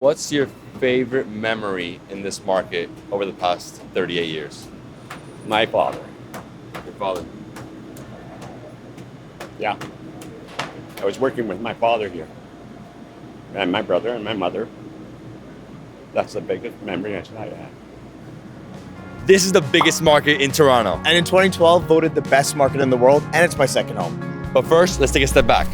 What's your favorite memory in this market over the past 38 years? My father. Your father. Yeah. I was working with my father here. And my brother and my mother. That's the biggest memory I have. This is the biggest market in Toronto. And in 2012, voted the best market in the world, and it's my second home. But first, let's take a step back.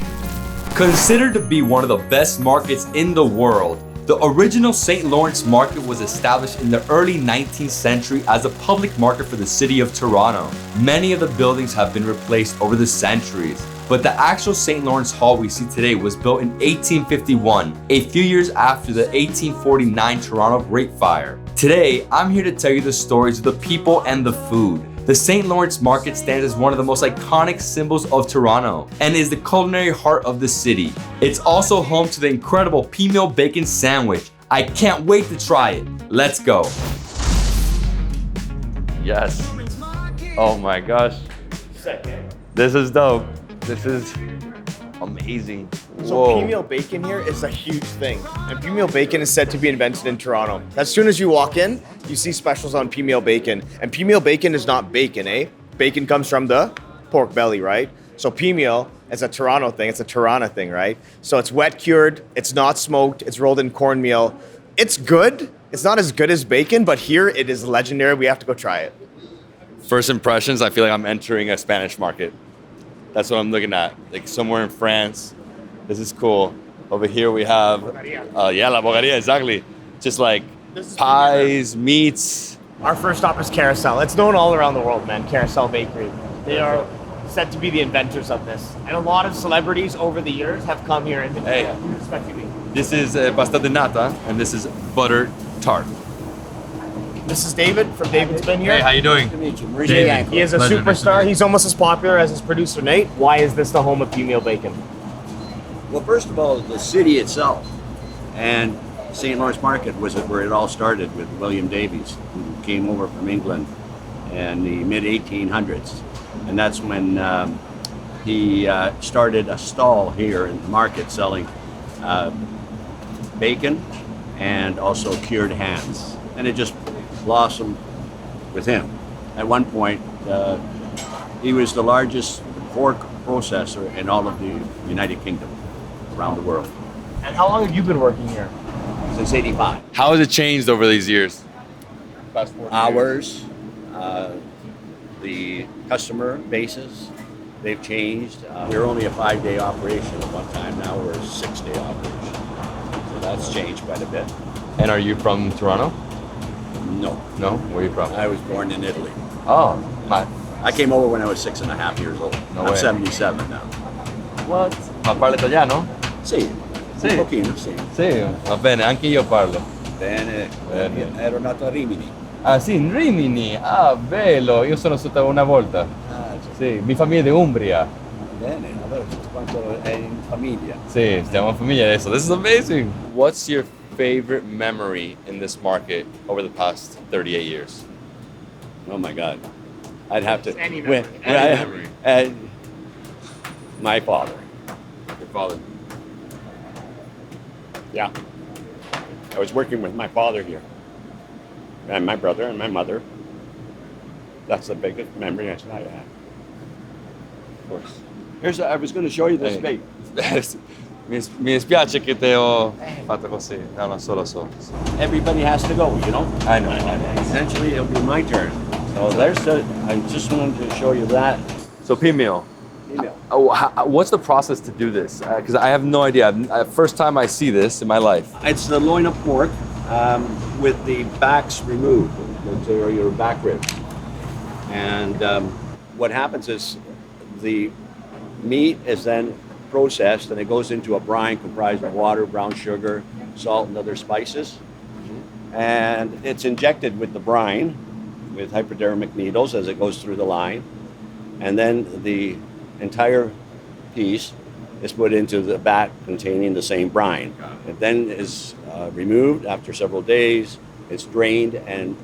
Considered to be one of the best markets in the world, the original St. Lawrence Market was established in the early 19th century as a public market for the city of Toronto. Many of the buildings have been replaced over the centuries, but the actual St. Lawrence Hall we see today was built in 1851, a few years after the 1849 Toronto Great Fire. Today, I'm here to tell you the stories of the people and the food. The St. Lawrence Market stands as one of the most iconic symbols of Toronto and is the culinary heart of the city. It's also home to the incredible Peameal bacon sandwich. I can't wait to try it. Let's go. Yes. Oh my gosh. This is dope. This is amazing. So Peameal bacon here is a huge thing. And Peameal bacon is said to be invented in Toronto. As soon as you walk in, you see specials on Peameal bacon. And Peameal bacon is not bacon, eh? Bacon comes from the pork belly, right? So Peameal is a Toronto thing. It's a Toronto thing, right? So it's wet cured. It's not smoked. It's rolled in cornmeal. It's good. It's not as good as bacon, but here it is legendary. We have to go try it. First impressions, I feel like I'm entering a Spanish market. That's what I'm looking at, like somewhere in France. This is cool. Over here we have, yeah, la bogaria, exactly. Just like pies, meats. Our first stop is Carousel. It's known all around the world, man. Carousel Bakery. They are said to be the inventors of this. And a lot of celebrities over the years have come here and been respectively. This is pasta de nata, and this is butter tart. This is David from Davidsbeenhere. Hey, how you doing? David. He is a superstar. He's almost as popular as his producer, Nate. Why is this the home of Peameal bacon? Well, first of all, the city itself and St. Lawrence Market was where it all started with William Davies, who came over from England in the mid-1800s. And that's when he started a stall here in the market selling bacon and also cured hams. And it just blossomed with him. At one point, he was the largest pork processor in all of the United Kingdom, around the world. And how long have you been working here? Since '85. How has it changed over these years? Hours, the customer bases, they've changed. We were only a 5-day operation at one time. Now we're a 6-day operation. So that's changed quite a bit. And are you from Toronto? No, No? Where are you from? I was born in Italy. Oh, my. I came over when I was 6.5 years old. No I'm way. 77 now. What? Ma parla italiano? Sì, Sì. un pochino, sì. Sì, va bene, anche io parlo. Bene. Bene. Ero nato a Rimini. Ah sì, in Rimini, ah bello, io sono stato una volta. Sì, mi famiglia di Umbria. Bene, allora tutto quanto è in famiglia. Sì, stiamo in famiglia adesso. This is amazing. What's your favorite memory in this market over the past 38 years? Oh my God. I'd have to. Any memory. Any memory. My father. Your father. Yeah. I was working with my father here. And my brother and my mother. That's the biggest memory I have. Of course. I was going to show you this Hey. bait. Mi dispiace che te ho fatto così. No, no, solo. Everybody has to go, you know? I know. Essentially, it'll be my turn. So I just wanted to show you that. So Peameal. What's the process to do this? Because I have no idea. First time I see this in my life. It's the loin of pork with the backs removed, or your back ribs. And what happens is the meat is then processed and it goes into a brine comprised of water, brown sugar, salt, and other spices. And it's injected with the brine with hypodermic needles as it goes through the line. And then the entire piece is put into the vat containing the same brine. It then is removed after several days. It's drained and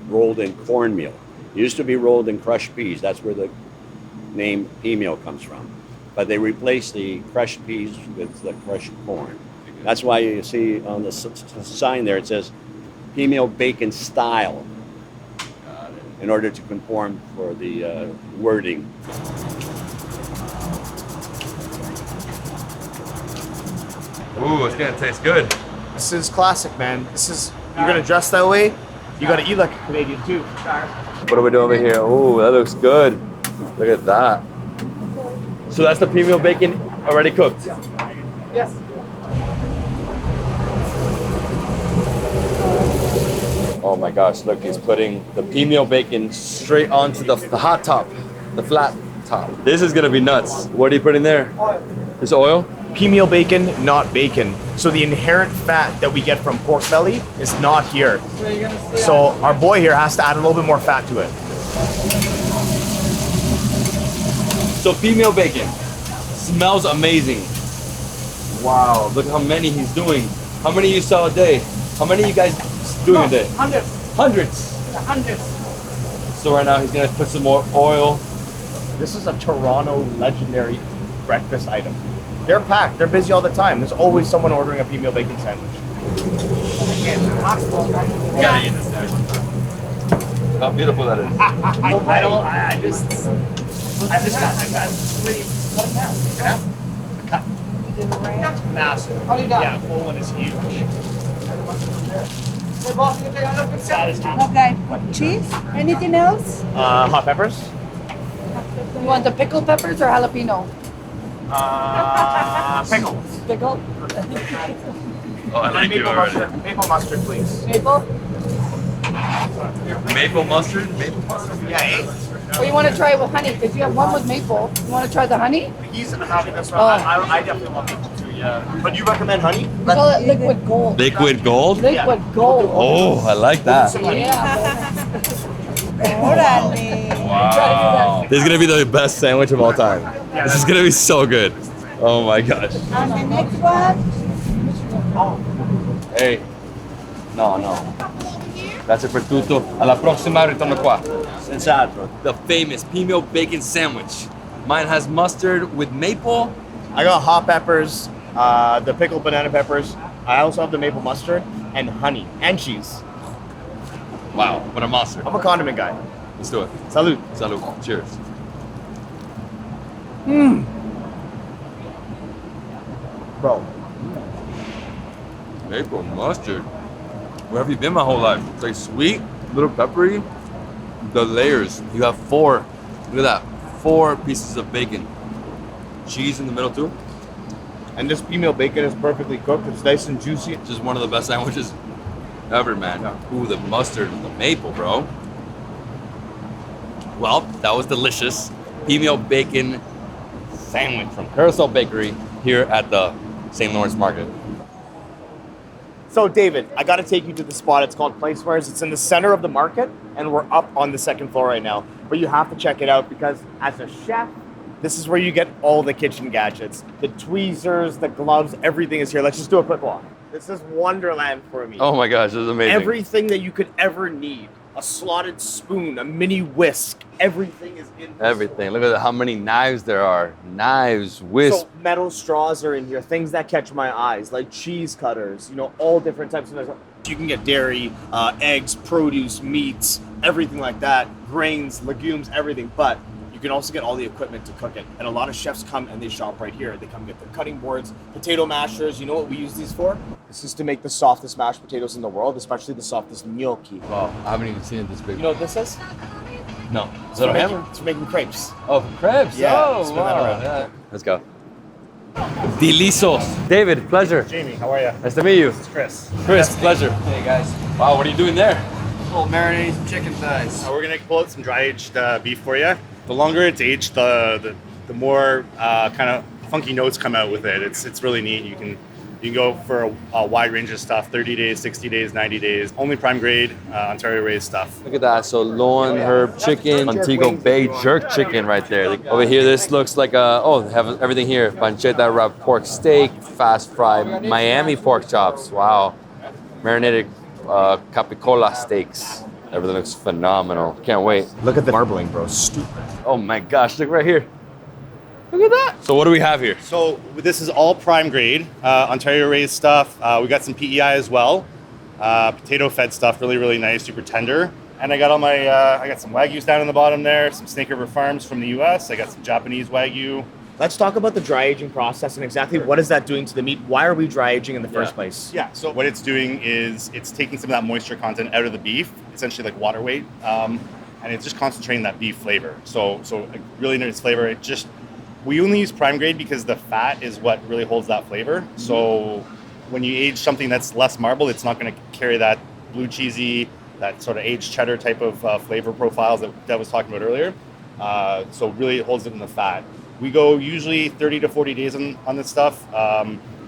rolled in cornmeal. It used to be rolled in crushed peas. That's where the name Peameal comes from. But they replaced the crushed peas with the crushed corn. That's why you see on the sign there, it says Peameal bacon style, in order to conform for the wording. Ooh, it's gonna taste good. This is classic, man. You're gonna dress that way, you gotta eat like a Canadian too. What are we doing over here? Ooh, that looks good. Look at that. So that's the Peameal bacon already cooked? Yes. Oh my gosh, look, he's putting the Peameal bacon straight onto the hot top, the flat top. This is gonna be nuts. What are you putting there? This oil? Peameal bacon, not bacon. So the inherent fat that we get from pork belly is not here. So our boy here has to add a little bit more fat to it. So Peameal bacon smells amazing. Wow, look how many he's doing. How many you sell a day? How many you guys doing a day? Hundreds. Hundreds. Hundreds. So right now he's gonna put some more oil. This is a Toronto legendary breakfast item. They're packed, they're busy all the time. There's always someone ordering a Peameal bacon sandwich. You gotta eat this sandwich. How beautiful that is. I just got three. Cut. Massive. Yeah, full one is huge. That is massive. Okay. Cheese? Anything else? Hot peppers? You want the pickled peppers or jalapeno? Pickles. Pickled? Oh, I like you already. Maple mustard, please. Maple? Maple mustard? Maple mustard? Yeah, Or you want to try it with honey? Because you have one with maple. You want to try the honey? He's having this one. Oh. I definitely want maple too, yeah. But you recommend honey? We call it liquid gold. Liquid gold? Liquid gold. Oh, I like that. Yeah. Wow. This is gonna be the best sandwich of all time. This is gonna be so good. Oh my gosh. And the next one? Hey. No. Grazie per tutto. Alla prossima ritorno qua. Senz'altro. The famous Peameal bacon sandwich. Mine has mustard with maple. I got hot peppers, the pickled banana peppers. I also have the maple mustard and honey and cheese. Wow, what a monster. I'm a condiment guy. Let's do it. Salud. Salud. Cheers. Bro, Maple mustard. Where have you been my whole life? It's like sweet, a little peppery. The layers. You have 4. Look at that. 4 pieces of bacon. Cheese in the middle too. and this Peameal bacon is perfectly cooked. It's nice and juicy. Just one of the best sandwiches ever, man. Ooh, the mustard and the maple, bro. Well, that was delicious. Peameal bacon sandwich from Carousel Bakery here at the St. Lawrence Market. So David, I gotta take you to the spot. It's called Placewares. It's in the center of the market, and we're up on the second floor right now. But you have to check it out because as a chef, this is where you get all the kitchen gadgets. The tweezers, the gloves, everything is here. Let's just do a quick walk. This is Wonderland for me. Oh my gosh, this is amazing. Everything that you could ever need. A slotted spoon, a mini whisk, everything is in this Everything. Look at how many knives there are. Knives, whisk. So metal straws are in here, things that catch my eyes, like cheese cutters, all different types of knives. You can get dairy, eggs, produce, meats, everything like that, grains, legumes, everything. But you can also get all the equipment to cook it. And a lot of chefs come and they shop right here. They come get their cutting boards, potato mashers. You know what we use these for? This is to make the softest mashed potatoes in the world, especially the softest gnocchi. Wow, I haven't even seen it this big. You know what this is? No. Is that a hammer? It's for making crepes. Oh, for crepes? Yeah, Oh, spin that wow. around. Yeah. Let's go. Deliciosos. David, pleasure. Jamie, how are you? Nice to meet you. It's Chris. Chris, pleasure. Hey guys, Wow, what are you doing there? little marinated chicken thighs. We're gonna pull out some dry aged beef for you. The longer it's aged, the more kind of funky notes come out with it. It's really neat. You can go for a wide range of stuff: 30 days, 60 days, 90 days. Only prime grade Ontario raised stuff. Look at that. So loin herb chicken, Montego Bay jerk chicken right there. Over here, this looks like they have everything here. Pancetta wrapped pork steak, fast fried Miami pork chops. Wow. Marinated capicola steaks. Everything looks phenomenal. Can't wait. Look at the marbling, bro. Stupid. Oh my gosh, look right here. Look at that. So what do we have here? So this is all prime grade, Ontario raised stuff. We got some PEI as well. Potato fed stuff, really, really nice, super tender. And I got all my, I got some Wagyus down in the bottom there, some Snake River Farms from the US. I got some Japanese Wagyu. Let's talk about the dry aging process and exactly what is that doing to the meat? Why are we dry aging in the first place? Yeah, so what it's doing is it's taking some of that moisture content out of the beef, essentially like water weight, and it's just concentrating that beef flavor. So a really nice flavor. We only use prime grade because the fat is what really holds that flavor. So when you age something that's less marbled, it's not going to carry that blue cheesy, that sort of aged cheddar type of flavor profiles that Dev was talking about earlier. So really it holds it in the fat. We go usually 30 to 40 days on this stuff.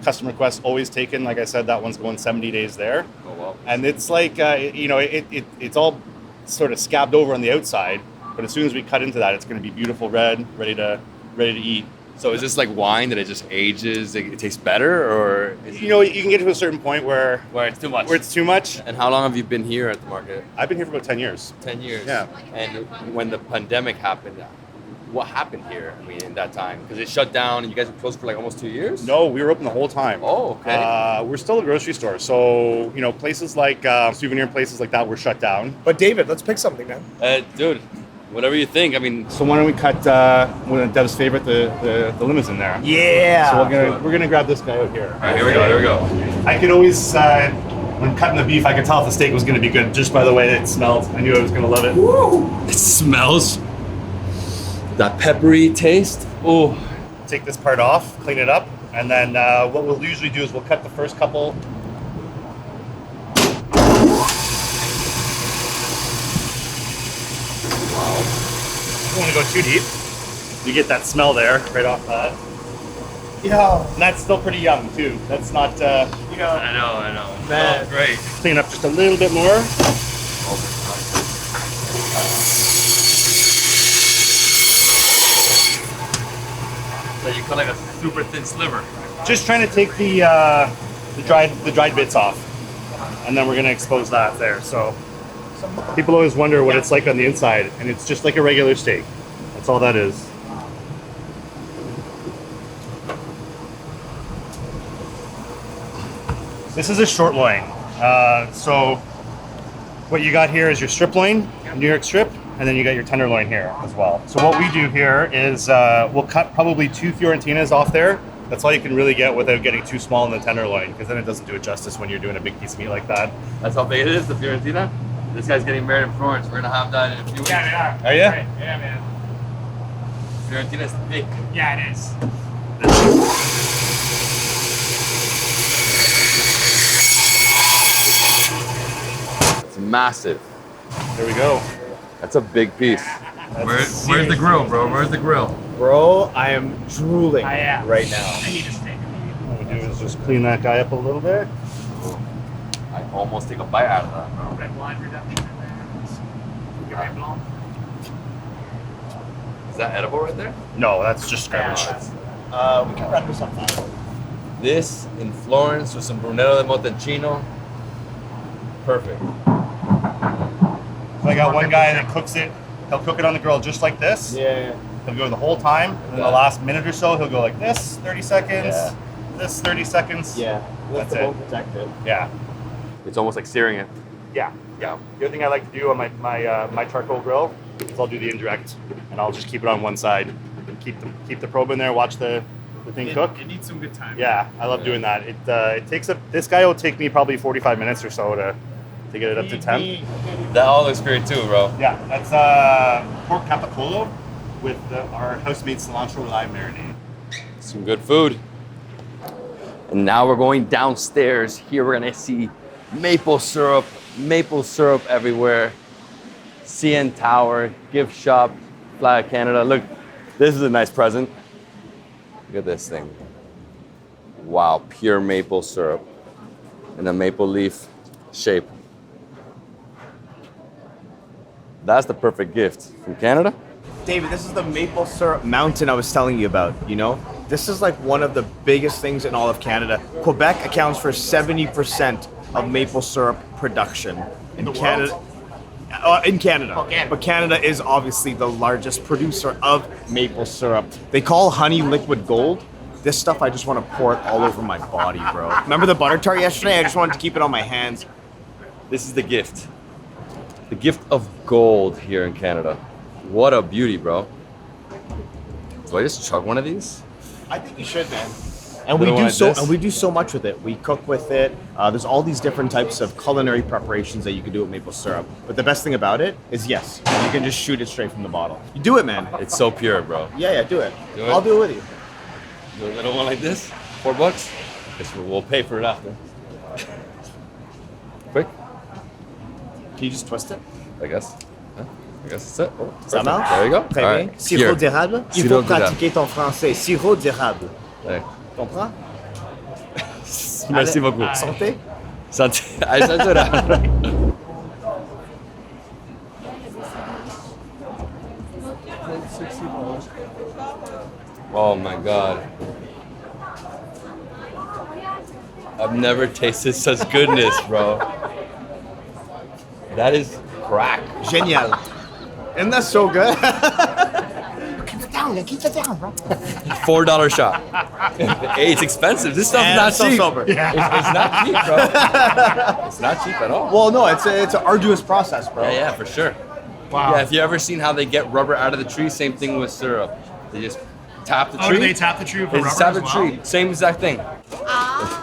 Customer requests always taken. Like I said, that one's going 70 days there. Oh, wow. And it's like, it's all sort of scabbed over on the outside. But as soon as we cut into that, it's going to be beautiful red, ready to eat. So is this like wine that it just ages, it tastes better, or is You can get to a certain point where it's too much? Where it's too much. And how long have you been here at the market? I've been here for about 10 years. 10 years. Yeah. And when the pandemic happened, what happened here? I mean, in that time, because it shut down, and you guys were closed for like almost 2 years. No, we were open the whole time. Oh, okay. We're still a grocery store, so places like souvenir places like that were shut down. But David, let's pick something, man. Dude, whatever you think. I mean, So why don't we cut one of Dev's favorite, the limousine there? Yeah. So we're gonna grab this guy out here. all right, here we go. Here we go. I could always when cutting the beef, I could tell if the steak was gonna be good just by the way it smelled. I knew I was gonna love it. It smells that peppery taste. Oh, Take this part off, clean it up, and then what we'll usually do is we'll cut the first couple. Don't want to go too deep. You get that smell there right off that. Yeah. And that's still pretty young too. That's not, I know. Man. Oh, great. clean up just a little bit more. So you cut like a super thin sliver. Just trying to take the dried bits off, and then we're gonna expose that there. So people always wonder what it's like on the inside, and it's just like a regular steak. That's all that is. This is a short loin. So what you got here is your strip loin, New York strip, and then you got your tenderloin here as well. So what we do here is we'll cut probably 2 Fiorentinas off there. That's all you can really get without getting too small in the tenderloin, because then it doesn't do it justice when you're doing a big piece of meat like that. That's how big it is, the Fiorentina. This guy's getting married in Florence. We're gonna have that in a few weeks. Yeah, we are. Are ya? Right. Yeah, man. Fiorentina's thick. Yeah, it is. It's massive. There we go. That's a big piece. Where's the grill, bro? Where's the grill? Bro, I am drooling I am. right now. I need a steak. What we do is just clean that guy up a little bit. I almost take a bite out of that, bro. Red wine reduction. Red blanc. Is that edible right there? No, that's just garbage. We can wrap this up now. This in Florence with some Brunello de Montalcino. Perfect. So I got one guy that cooks it. He'll cook it on the grill just like this. Yeah. He'll go the whole time, and then the last minute or so, he'll go like this, 30 seconds, Yeah. this 30 seconds. Yeah. That's the it. bone protected. Yeah. It's almost like searing it. Yeah. The other thing I like to do on my charcoal grill is I'll do the indirect, and I'll just keep it on one side. Keep the probe in there, watch the thing cook. It needs some good time. Yeah, I love doing that. It takes this guy will take me probably 45 minutes or so to get it up to temp. That all looks great too, bro. Yeah, that's pork capicolo with our house-made cilantro lime marinade. Some good food. And now we're going downstairs. Here we're gonna see maple syrup everywhere. CN Tower, gift shop, Flag of Canada. Look, this is a nice present. Look at this thing. Wow, pure maple syrup in a maple leaf shape. That's the perfect gift from Canada. David, this is the maple syrup mountain I was telling you about, you know? This is like one of the biggest things in all of Canada. Quebec accounts for 70% of maple syrup production. In Canada, In Canada. Oh, Canada. But Canada is obviously the largest producer of maple syrup. They call honey liquid gold. This stuff, I just want to pour it all over my body, bro. Remember the butter tart yesterday? I just wanted to keep it on my hands. This is the gift. The gift of gold here in Canada. What a beauty, bro. Do I just chug one of these? I think you should, man. And Little one like we this? do so much with it. We cook with it. There's all these different types of culinary preparations that you can do with maple syrup. But the best thing about it is, yes, you can just shoot it straight from the bottle. You do it, man. It's so pure, bro. Yeah, do it. Do it? I'll do it with you. Do a little one like this? $4? Guess we'll pay for it after. Quick, Can you just twist it? I guess. Huh? I guess that's it. Oh, Ça perfect. marche? There you go. Très All bien. right. Sirop Here. d'érable. Il Sirop faut d'érable. pratiquer ton français. Sirop d'érable. There. Comprends? Merci beaucoup. Santé. Santé. Ay, santé. Oh my god. I've never tasted such goodness, bro. That is crack. Génial. Isn't that so good? $4 shot. Hey, it's expensive. This stuff's And not it's so cheap. sober. It's not cheap, bro. It's not cheap at all. Well, no, it's an arduous process, bro. Yeah, for sure. Wow. Yeah, if you ever seen how they get rubber out of the tree, same thing with syrup. They just tap the tree. Oh, do they tap the tree with They rubber just tap as the well? tree. Same exact thing.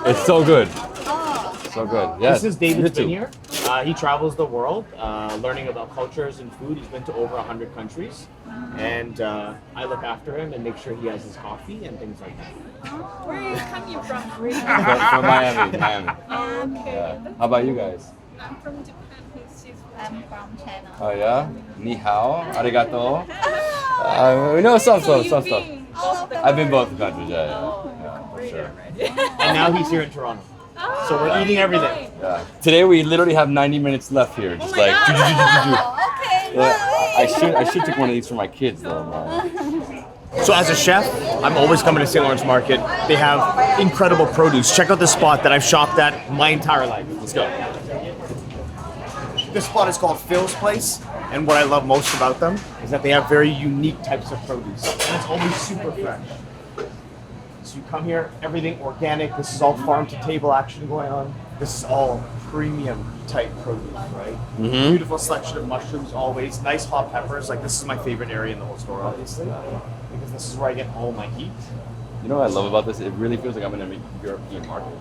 It's so good. So good. Yeah. This is Davidsbeenhere. He travels the world, learning about cultures and food. He's been to over 100 countries. And I look after him and make sure he has his coffee and things like that. Where are you coming from? From Miami. Okay. Yeah. How about you guys? I'm from Japan. I'm from China. Oh yeah? Ni hao, arigato. We know some stuff. I've been both countries, yeah, for sure. And now he's here in Toronto. So we're eating everything. Yeah. Today we literally have 90 minutes left here, just like. I should take one of these for my kids though, man. So as a chef, I'm always coming to St. Lawrence Market. They have incredible produce. Check out this spot that I've shopped at my entire life. Let's go. This spot is called Phil's Place, and what I love most about them is that they have very unique types of produce, and it's always super fresh. So you come here, everything organic. This is all farm to table action going on. This is all premium type produce, right? Mm-hmm. Beautiful selection of mushrooms always. Nice hot peppers. Like this is my favorite area in the whole store, obviously, because this is where I get all my heat. You know what I love about this? It really feels like I'm in a European market.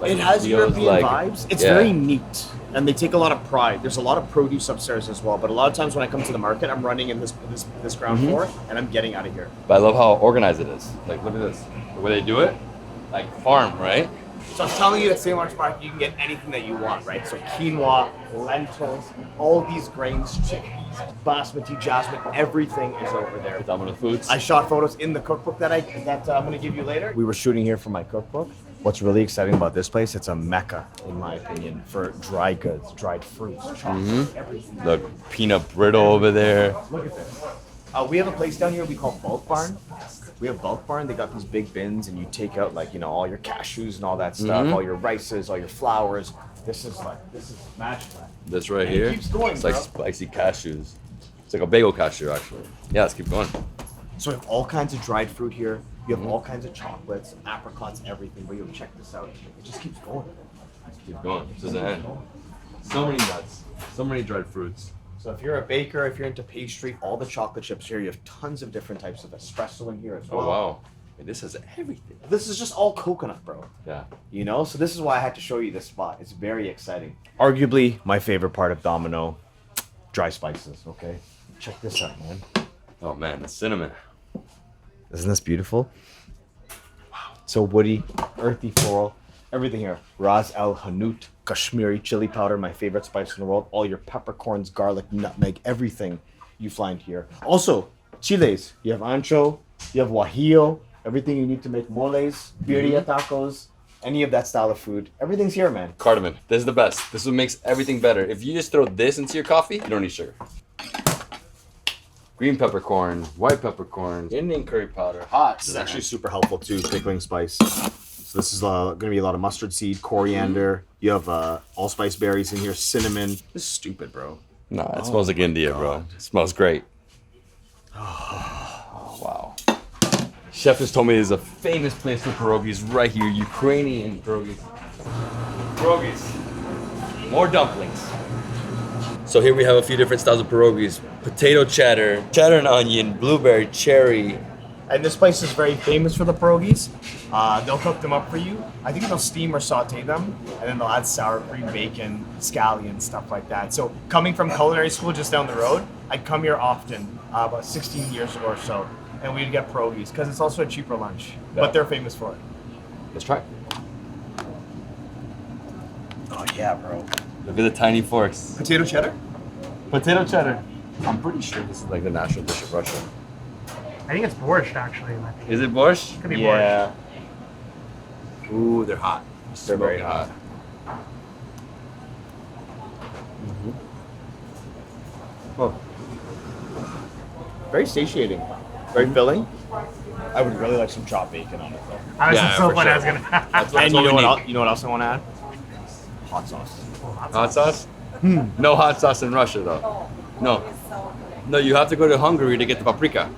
Like, It has feels European like- vibes. It's yeah. very neat, and they take a lot of pride. There's a lot of produce upstairs as well, but a lot of times when I come to the market, I'm running in this ground Mm-hmm. floor, and I'm getting out of here. But I love how organized it is. Like, look at this. The way they do it, like farm, right? So I'm telling you, at St. Lawrence Market, you can get anything that you want, right? So quinoa, lentils, all these grains, chickpeas, basmati, jasmine, everything is over there. Domino Foods. I shot photos in the cookbook that I'm going to give you later. We were shooting here for my cookbook. What's really exciting about this place, it's a mecca, in my opinion, for dry goods, dried fruits, chocolate, everything. Look, peanut brittle over there. Look at this. We have a place down here we call Bulk Barn. We have Bulk Barn. They got these big bins, and you take out all your cashews and all that stuff, all your rices, all your flours. This is magical. This right And it here. keeps going, it's like bro. spicy cashews. It's like a bagel cashew, actually. Yeah, let's keep going. So we have all kinds of dried fruit here. You have all kinds of chocolates, apricots, everything. But you'll check this out. It just keeps going. Keep going. This doesn't end. So many nuts. So many dried fruits. So if you're a baker, if you're into pastry, all the chocolate chips here. You have tons of different types of espresso in here as well. Oh, wow. I mean, this has everything. This is just all coconut, bro. Yeah. You know, so this is why I had to show you this spot. It's very exciting. Arguably my favorite part of Domino, dry spices, okay? Check this out, man. Oh, man, the cinnamon. Isn't this beautiful? Wow. So woody, earthy floral, everything here. Ras El Hanout, Kashmiri chili powder, my favorite spice in the world. All your peppercorns, garlic, nutmeg, everything you find here. Also, chiles. You have ancho, you have guajillo, everything you need to make moles, birria tacos, any of that style of food. Everything's here, man. Cardamom. This is the best. This is what makes everything better. If you just throw this into your coffee, you don't need sugar. Green peppercorn, white peppercorn, Indian curry powder, hot. This is actually super helpful too, pickling spice. So this is going to be a lot of mustard seed, coriander. You have allspice berries in here, cinnamon. This is stupid, bro. No, it smells like India, bro. It smells great. Oh, wow. Chef just told me there's a famous place for pierogies right here. Ukrainian pierogies. Pierogies. More dumplings. So here we have a few different styles of pierogies. Potato cheddar, cheddar and onion, blueberry, cherry. And this place is very famous for the pierogies. They'll cook them up for you. I think they'll steam or saute them, and then they'll add sour cream, bacon, scallions, stuff like that. So coming from culinary school just down the road, I'd come here often, about 16 years ago or so, and we'd get pierogies because it's also a cheaper lunch, but they're famous for it. Let's try it. Oh yeah, bro. Look at the tiny forks. Potato cheddar? Potato cheddar. I'm pretty sure this is like the national dish of Russia. I think it's borscht actually. Is it borscht? Could be Yeah. Ooh, they're hot. They're very hot. Oh. Very satiating. Very filling. I would really like some chopped bacon on it though. borscht. I was Yeah, so for what I was sure. gonna. And you what know we what? need. You know what else I want to add? Hot sauce. Hot sauce? No hot sauce in Russia though. No. No, you have to go to Hungary to get the paprika.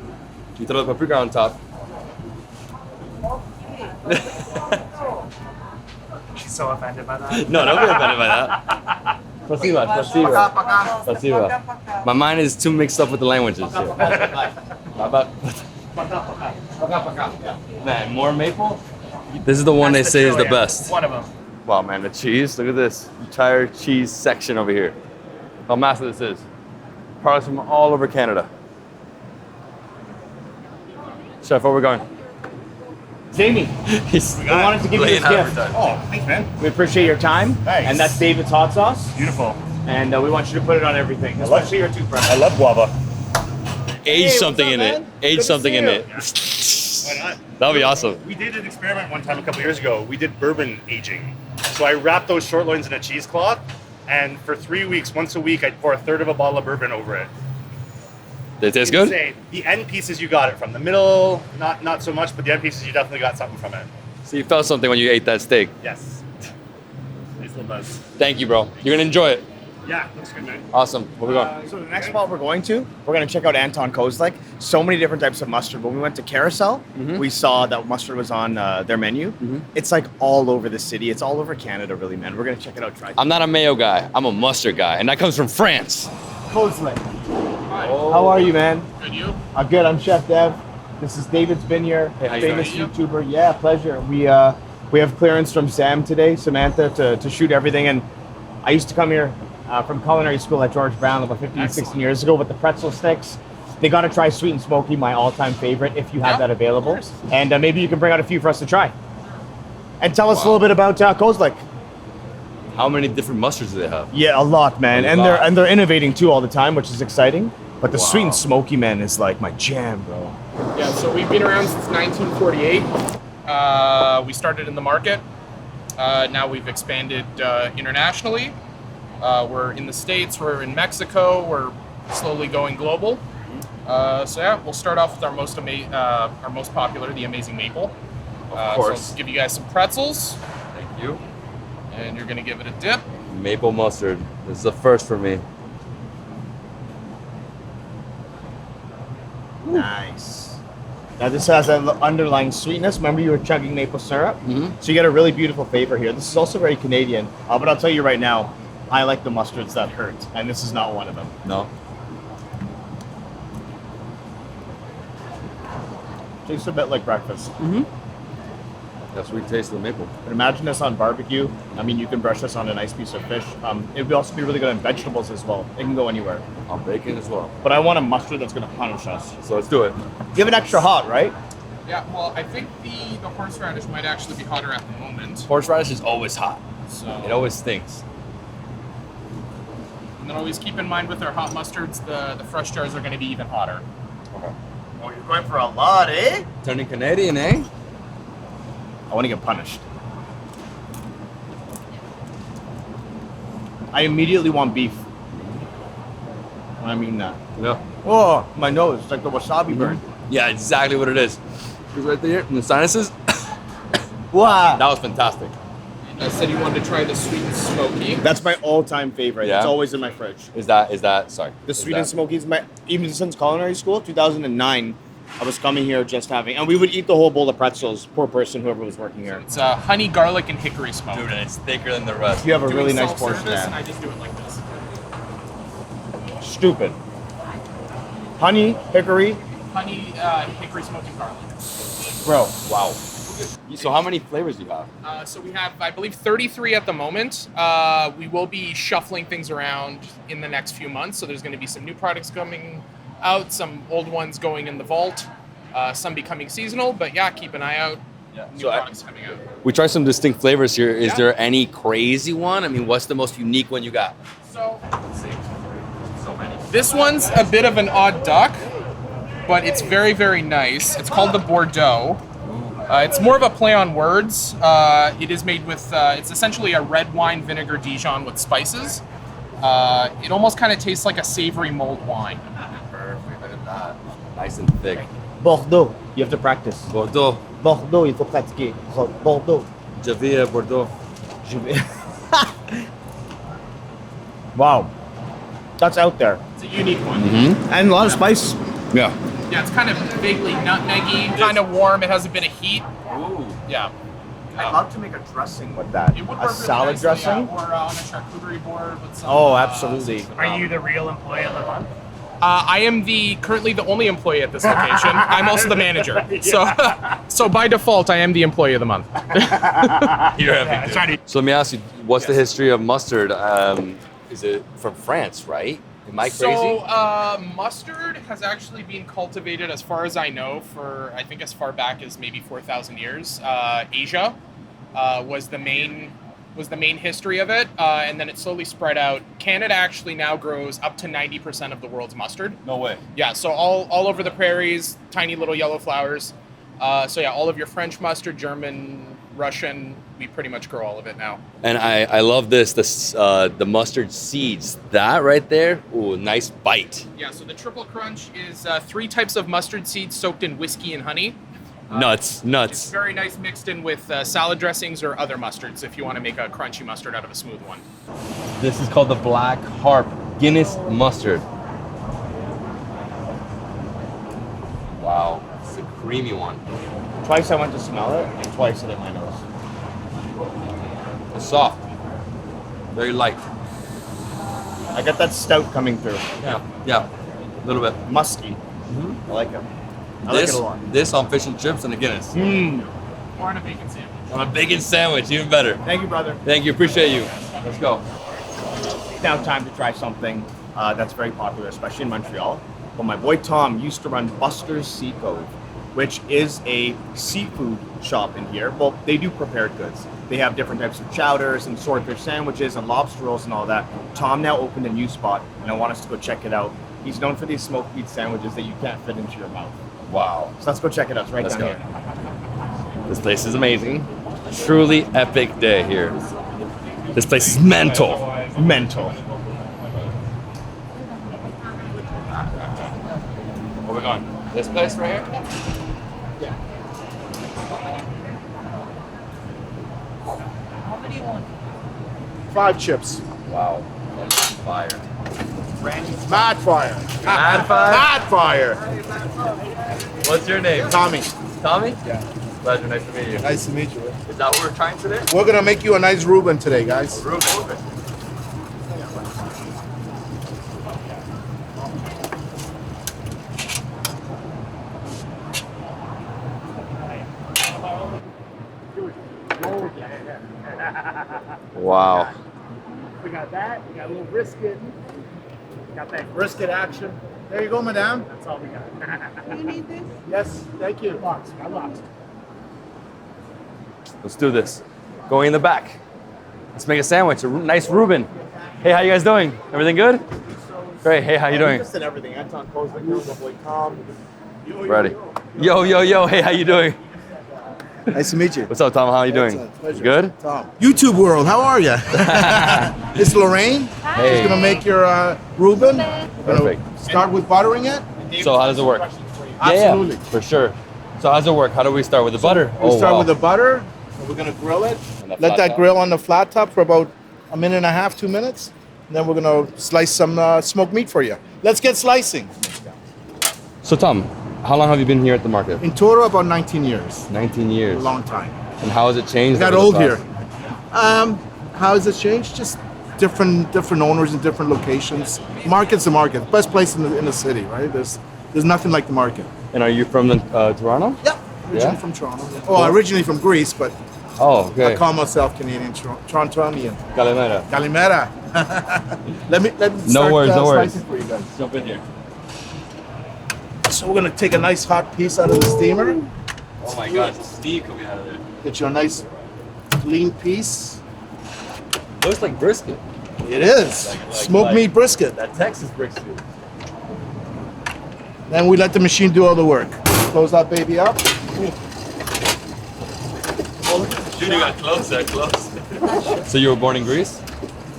You throw the paprika on top. She's so offended by that. No, don't be offended by that. Spasiba, spasiba. Spasiba. My mind is too mixed up with the languages here. Man, more maple? This is the one That's they say the is the Trillium. best. One of them. Wow, man, the cheese. Look at this entire cheese section over here. How massive this is. Products from all over Canada. Chef, where we going? Jamie, He's we wanted to give you this gift. Oh, thanks, man. We appreciate your time. Thanks. And that's David's hot sauce. Beautiful. And we want you to put it on everything, especially your toothbrush. I love guava. Age what's something up, in man? it. Age Good to something see in you. it. Why not? That'll be awesome. We did an experiment one time a couple years ago. We did bourbon aging. So I wrapped those short loins in a cheesecloth, and for 3 weeks, once a week, I'd pour a third of a bottle of bourbon over it. Did it taste good? Insane. The end pieces you got it from. The middle, not so much, but the end pieces you definitely got something from it. So you felt something when you ate that steak. Yes. Nice little buzz. Thank you, bro. You're gonna enjoy it. Yeah, looks good, man. Awesome. Where we going? So the next spot we're going to check out Anton Kozlek. So many different types of mustard. When we went to Carousel, we saw that mustard was on their menu. It's like all over the city. It's all over Canada, really, man. We're gonna check it out. Try. I'm not a mayo guy. I'm a mustard guy, and that comes from France. Kozlek. How are you, man? Good, you? I'm good. I'm Chef Dev. This is Davidsbeenhere, Hey, how you famous doing? YouTuber. Yeah, pleasure. We have clearance from Sam today, Samantha, to shoot everything. And I used to come here from culinary school at George Brown about 15, 16 years ago with the pretzel sticks. They got to try sweet and smoky, my all-time favorite, if you have that available. And maybe you can bring out a few for us to try. And tell us a little bit about Kozlek. How many different mustards do they have? Yeah, a lot, man. A And lot. they're innovating too all the time, which is exciting. But the sweet Wow. and smoky, man, is like my jam, bro. Yeah, so we've been around since 1948. We started in the market. Now we've expanded internationally. We're in the States, we're in Mexico, we're slowly going global. So yeah, we'll start off with our most popular, the Amazing Maple. Of course. So I'll give you guys some pretzels, Thank you. and you're gonna give it a dip. Maple mustard. This is a first for me. Nice. Now this has an underlying sweetness. Remember you were chugging maple syrup? So you get a really beautiful flavor here. This is also very Canadian. But I'll tell you right now, I like the mustards that hurt. And this is not one of them. No. Tastes a bit like breakfast. That sweet taste of the maple. But imagine this on barbecue. I mean, you can brush this on a nice piece of fish. It would also be really good on vegetables as well. It can go anywhere. On bacon as well. But I want a mustard that's going to punish us. So let's do it. Give it extra hot, right? Yeah, well, I think the horseradish might actually be hotter at the moment. Horseradish is always hot. So It always stinks. and then always keep in mind with our hot mustards, the fresh jars are going to be even hotter. Oh, you're going for a lot, eh? Turning Canadian, eh? I want to get punished. I immediately want beef. When I mean that. Yeah. Oh, my nose. It's like the wasabi burn. Yeah, exactly what it is. It's right there in the sinuses. Wow. That was fantastic. And said you wanted to try the sweet and smoky. That's my all-time favorite. Yeah? It's always in my fridge. Is that sorry? The is sweet that- and smoky is my, even since culinary school, 2009, I was coming here just having, and we would eat the whole bowl of pretzels, poor person, whoever was working here. It's honey, garlic, and hickory smoke. Dude, and it's thicker than the rest. You have a Doing really nice portion self-service, and there. I just do it like this. Stupid. Honey, hickory, Honey, hickory smoke, and garlic. bro. Wow. So how many flavors do you have? So we have, I believe, 33 at the moment. We will be shuffling things around in the next few months. So there's going to be some new products coming out, some old ones going in the vault, some becoming seasonal. But yeah, keep an eye out. New products coming out. We tried some distinct flavors here. Is Yeah. there any crazy one? I mean, what's the most unique one you got? So let's see. So many. This one's a bit of an odd duck, but it's very, very nice. It's called the Bordeaux. It's more of a play on words. It is made with, it's essentially a red wine vinegar Dijon with spices. It almost kind of tastes like a savory mulled wine. Perfect. Look at that. Nice and thick. Bordeaux. You have to practice. Bordeaux. Bordeaux, il faut pratiquer. Bordeaux. Javier Bordeaux. Wow. That's out there. It's a unique one. And a lot of spice. Yeah. Yeah, it's kind of vaguely nutmeggy, kind of warm. It has a bit of heat. Ooh. Yeah. I'd love to make a dressing with that. It would A work salad really nicely, dressing? or on a charcuterie board with some. Oh, absolutely. Are you the real employee of the month? I am currently the only employee at this location. I'm also the manager. So by default, I am the employee of the month. You're happy. So let me ask you, what's the history of mustard? Is it from France, right? Am I crazy? So mustard has actually been cultivated, as far as I know, for I think as far back as maybe 4,000 years. Asia was the main history of it, and then it slowly spread out. Canada actually now grows up to 90% of the world's mustard. No way. Yeah, so all over the prairies, tiny little yellow flowers. So yeah, all of your French mustard, German, Russian, we pretty much grow all of it now. And I love this, the mustard seeds. That right there, ooh, nice bite. Yeah, so the triple crunch is 3 types of mustard seeds soaked in whiskey and honey. Nuts. It's very nice mixed in with salad dressings or other mustards if you want to make a crunchy mustard out of a smooth one. This is called the Black Harp Guinness mustard. Wow, it's a creamy one. Twice I went to smell it, and twice it hit my nose. It's soft, very light. I got that stout coming through. Yeah, a little bit. Musky. I like it. I like it a lot. This on fish and chips and a Guinness. Or on a bacon sandwich. On a bacon sandwich, even better. Thank you, brother. Thank you, appreciate you. Let's go. Now time to try something that's very popular, especially in Montreal. But my boy Tom used to run Buster's Sea Cove, which is a seafood shop in here. Well, they do prepared goods. They have different types of chowders and swordfish sandwiches and lobster rolls and all that. Tom now opened a new spot, and I want us to go check it out. He's known for these smoked meat sandwiches that you can't fit into your mouth. Wow. So let's go check it out. It's right Let's down go. here. This place is amazing. Truly epic day here. This place is mental. Mental. Where we going? This place right here? Yeah. How many do you want? 5 chips. Wow. That's fire. Mad fire. Mad fire? Mad fire. What's your name? Tommy. Tommy? Yeah. Pleasure, nice to meet you. Nice to meet you. Is that what we're trying today? We're gonna make you a nice Reuben today, guys. Reuben. Wow. We got that. We got a little brisket. Got that brisket action. There you go, madame. That's all we got. You need this? Yes, thank you. Lots. Got lots. Let's do this. Going in the back. Let's make a sandwich. A nice Reuben. Hey, how you guys doing? Everything good? Great. Hey, how you doing? Just in everything. Anton Kozlik, my boy Tom. Ready. Yo, yo, yo. Hey, how you doing? Nice to meet you. What's up, Tom? How you doing? You good? Tom. YouTube world, how are you? It's Lorraine. Hey. She's gonna make your Reuben. Perfect. Start with buttering it. So how does it work? Absolutely. Yeah, for sure. So how does it work? How do we start with the butter? We start with the butter. And we're gonna grill it. On the Let flat that top? grill on the flat top for about a minute and a half, 2 minutes. And then we're gonna slice some smoked meat for you. Let's get slicing. So Tom, how long have you been here at the market? In total, about 19 years. 19 years. A long time. And how has it changed? I got over old the here. past- How has it changed? Just different owners in different locations. Market's the market. Best place in the city, right? There's nothing like the market. And are you from Toronto? Yeah. Originally from Toronto. Well, originally from Greece, but Oh, okay. I call myself Canadian, Torontonian. Calimera. Calimera. let me No start, worries, no worries. slicing for you guys. Jump in here. So we're gonna take a nice hot piece out of the steamer. Oh my God, steam coming out of there. Get you a nice lean piece. Looks like brisket. It is. Smoked meat brisket. That Texas brisket. Then we let the machine do all the work. Close that baby up. Dude, you got close there, close. So you were born in Greece?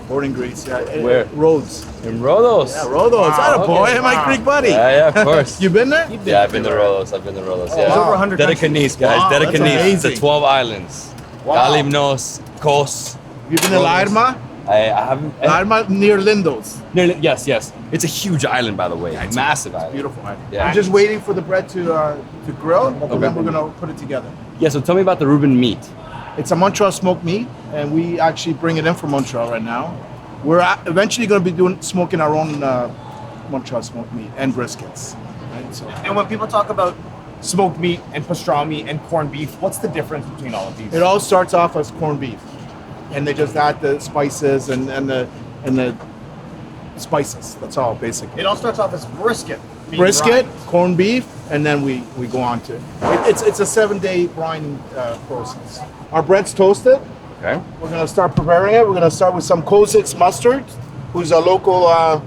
Born in Greece, yeah. Where? Rhodes. In Rhodos? Yeah, Rhodos. Wow, Boy, okay. my Greek buddy. Yeah, of course. You been there? Yeah, I've been to Rhodos. Yeah. It's over 100 Dedicanis, guys. Wow, that's Dedicanis. It's the amazing. 12 islands. Wow. Kalimnos, Kos. You been to Larma? I haven't. Larma near Lindos. Yes. It's a huge island, by the way. Massive island. Beautiful island. Yeah. I'm just waiting for the bread to grill, and then we're gonna put it together. Yeah, so tell me about the Reuben meat. It's a Montreal smoked meat, and we actually bring it in from Montreal right now. We're eventually going to be smoking our own Montreal smoked meat and briskets. Right? So And when people talk about smoked meat and pastrami and corned beef, what's the difference between all of these? it all starts off as corned beef, and they just add the spices and the spices. That's all basically. It all starts off as brisket. being Brisket, brined. corned beef, and then we go on to it's a 7-day brining process. Our bread's toasted. Okay. We're gonna start preparing it. We're gonna start with some Kozik's mustard, who's a local.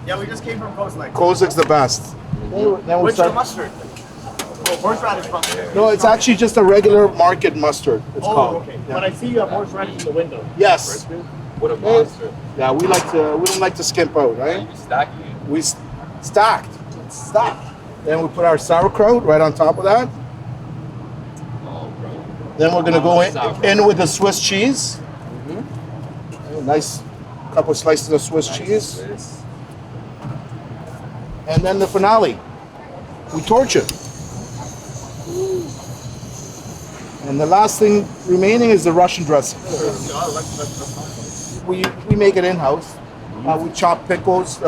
Yeah, we just came from Kozik's. Kozik's the best. Then Which the mustard? Oh, horseradish mustard. No, it's actually just a regular market mustard. It's Oh, called. okay. Yeah. But I see you have horseradish in the window. Yes. What a monster. Yeah, we don't like to skimp out, right? You stacking it. We stacked. It's stacked. Then we put our sauerkraut right on top of that. Oh, bro. Then we're gonna go Sauerkraut. in with the Swiss cheese. Nice couple slices of Swiss cheese. And then the finale. We torch it. And the last thing remaining is the Russian dressing. We make it in-house. We chop pickles,